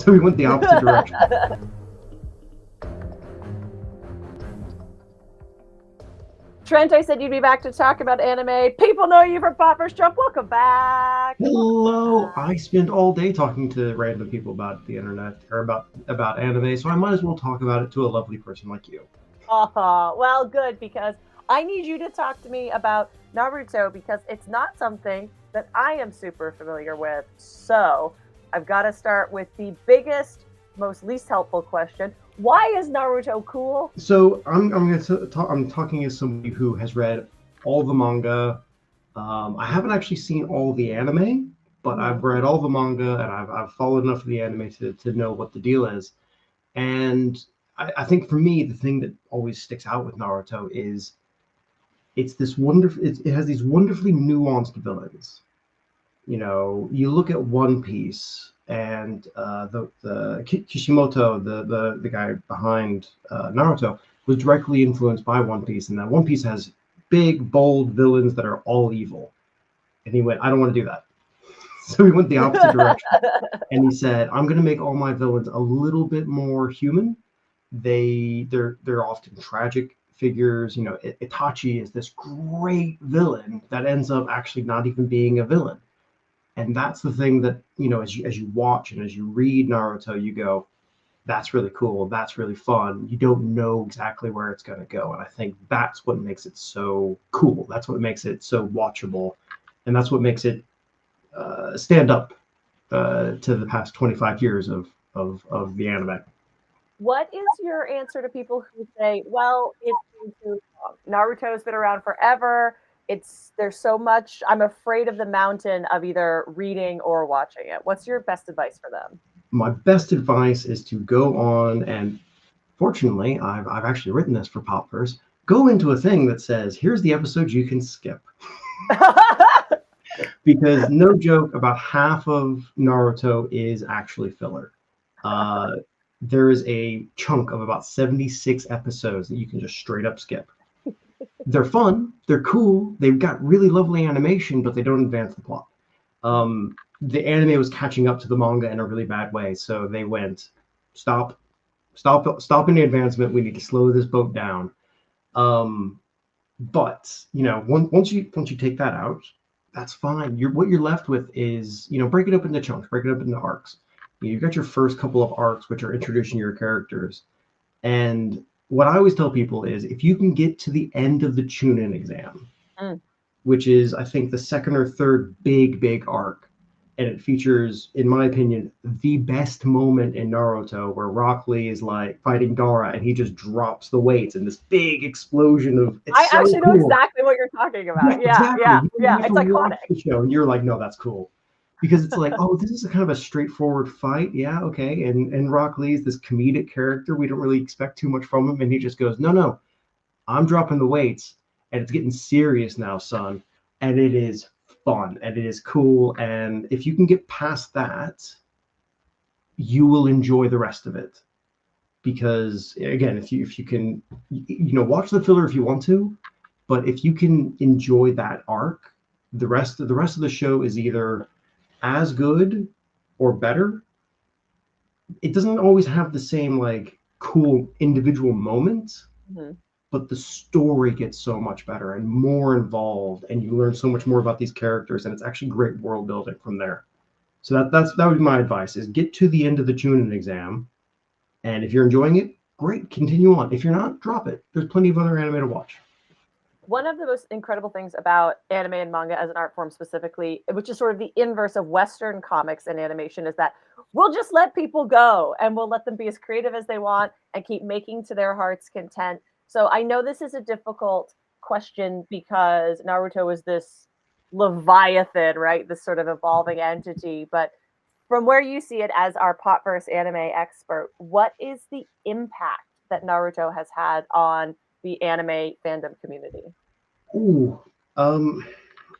So we went the opposite direction. Trent, I said you'd be back to talk about anime. People know you from Popverse Jump. Welcome back. Hello. I spend all day talking to random people about the internet or about anime, so I might as well talk about it to a lovely person like you. Well, good, because I need you to talk to me about Naruto because it's not something that I am super familiar with. So I've got to start with the biggest, most least helpful question. Why is Naruto cool? So I'm talking as somebody who has read all the manga. I haven't actually seen all the anime, but I've read all the manga and I've followed enough of the anime to know what the deal is. And I think for me, the thing that always sticks out with Naruto is it's this wonderful. It has these wonderfully nuanced villains. You know, you look at One Piece and the Kishimoto, the guy behind Naruto, was directly influenced by One Piece, and that One Piece has big, bold villains that are all evil. And he went, I don't want to do that. So he went the opposite direction, and he said, I'm going to make all my villains a little bit more human. They're often tragic figures. You know, Itachi is this great villain that ends up actually not even being a villain. And that's the thing that, you know, as you watch and as you read Naruto, you go, that's really cool. That's really fun. You don't know exactly where it's going to go. And I think that's what makes it so cool. That's what makes it so watchable. And that's what makes it stand up to the past 25 years of the anime. What is your answer to people who say, well, it's been too long? Naruto's been around forever. There's so much. I'm afraid of the mountain of either reading or watching it. What's your best advice for them? My best advice is to go on, and fortunately, I've actually written this for Popverse. Go into a thing that says, here's the episodes you can skip. Because no joke, about half of Naruto is actually filler. There is a chunk of about 76 episodes that you can just straight up skip. They're fun, they're cool, they've got really lovely animation, but they don't advance the plot. The anime was catching up to the manga in a really bad way, so they went, stop any advancement. We need to slow this boat down. But you know, once you take that out, that's fine. What you're left with is, you know, break it up into chunks, break it up into arcs. You've got your first couple of arcs, which are introducing your characters, and what I always tell people is if you can get to the end of the Chunin exam, which is, I think, the second or third big arc, and it features, in my opinion, the best moment in Naruto where Rock Lee is like fighting Gaara and he just drops the weights and this big explosion of. I actually know exactly what you're talking about. Yeah. It's iconic. The show and you're like, no, that's cool. Because it's like, oh, this is a kind of a straightforward fight. Yeah, okay. And Rock Lee is this comedic character. We don't really expect too much from him. And he just goes, no, I'm dropping the weights. And it's getting serious now, son. And it is fun. And it is cool. And if you can get past that, you will enjoy the rest of it. Because, again, if you can, you know, watch the filler if you want to. But if you can enjoy that arc, the rest of the show is either as good or better. It doesn't always have the same like cool individual moments, but the story gets so much better and more involved, and you learn so much more about these characters, and it's actually great world building from there. So that would be my advice: is get to the end of the Chunin exam, and if you're enjoying it, great, continue on. If you're not, drop it. There's plenty of other anime to watch. One of the most incredible things about anime and manga as an art form specifically, which is sort of the inverse of Western comics and animation, is that we'll just let people go and we'll let them be as creative as they want and keep making to their heart's content. So I know this is a difficult question because Naruto is this Leviathan, right? This sort of evolving entity. But from where you see it as our Popverse anime expert, what is the impact that Naruto has had on the anime fandom community? Ooh,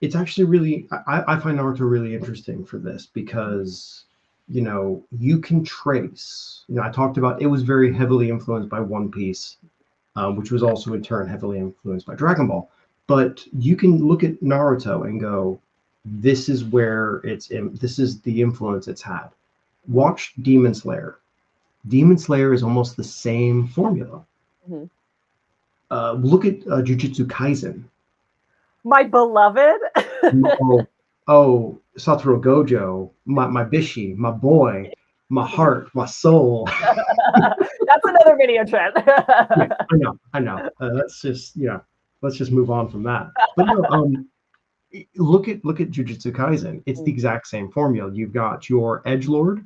it's actually really, I find Naruto really interesting for this because, you know, you can trace, you know, I talked about, it was very heavily influenced by One Piece, which was also in turn heavily influenced by Dragon Ball. But you can look at Naruto and go, this is where this is the influence it's had. Watch Demon Slayer. Demon Slayer is almost the same formula. Mm-hmm. Look at Jujutsu Kaisen. My beloved. Satoru Gojo, my Bishi, my boy, my heart, my soul. That's another video trend. Yeah, I know. Let's just move on from that. But no, look at Jujutsu Kaisen. It's the exact same formula. You've got your edgelord,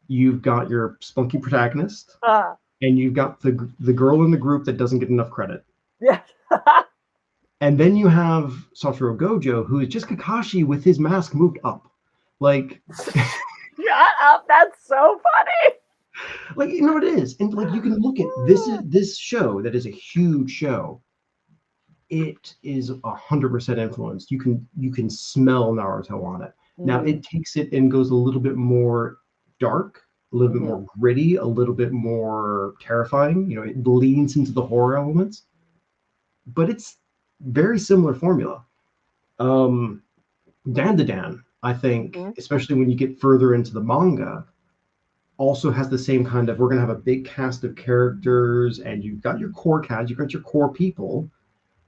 you've got your spunky protagonist, and you've got the girl in the group that doesn't get enough credit. Yeah. And then you have Satoru Gojo, who is just Kakashi with his mask moved up. Like, shut up! That's so funny. Like, you know what it is, and like you can look at this show that is a huge show. It is 100% influenced. You can smell Naruto on it. Now it takes it and goes a little bit more dark, a little bit more gritty, a little bit more terrifying. It leans into the horror elements, but it's very similar formula. Dandadan, I think, especially when you get further into the manga, also has the same kind of, we're going to have a big cast of characters, and you've got your core cast, you've got your core people.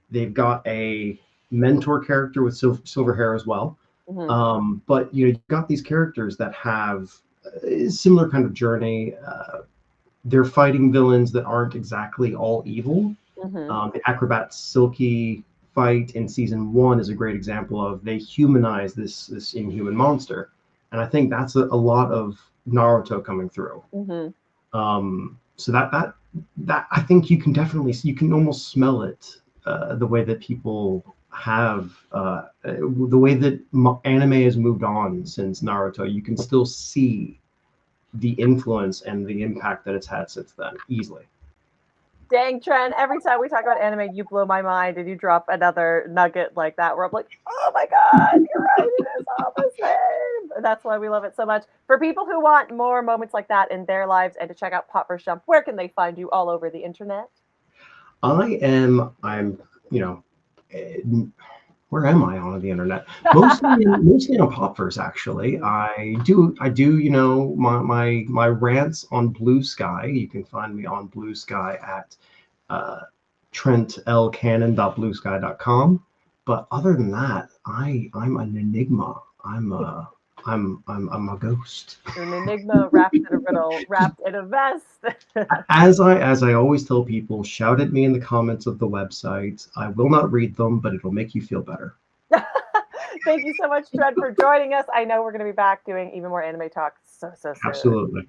They've got a mentor character with silver hair as well. But you've got these characters that have a similar kind of journey. They're fighting villains that aren't exactly all evil. The Acrobat Silky fight in season 1 is a great example of, they humanize this inhuman monster, and I think that's a lot of Naruto coming through. So that I think you can definitely see, you can almost smell it, the way that people have the way that anime has moved on since Naruto. You can still see the influence and the impact that it's had since then easily. Dang, Trent, every time we talk about anime, you blow my mind and you drop another nugget like that where I'm like, oh my God, you're right, it is all the same. And that's why we love it so much. For people who want more moments like that in their lives and to check out Popverse Jump, where can they find you all over the internet? I'm where am I on the internet? Mostly on Popverse, actually. I do my rants on Blue Sky. You can find me on Blue Sky at trentlcannon.bluesky.com. But other than that, I'm an enigma. I'm a ghost. An enigma wrapped in a riddle, wrapped in a vest. As I always tell people, shout at me in the comments of the website. I will not read them, but it'll make you feel better. Thank you so much, Trent, for joining us. I know we're going to be back doing even more anime talk so soon. Absolutely.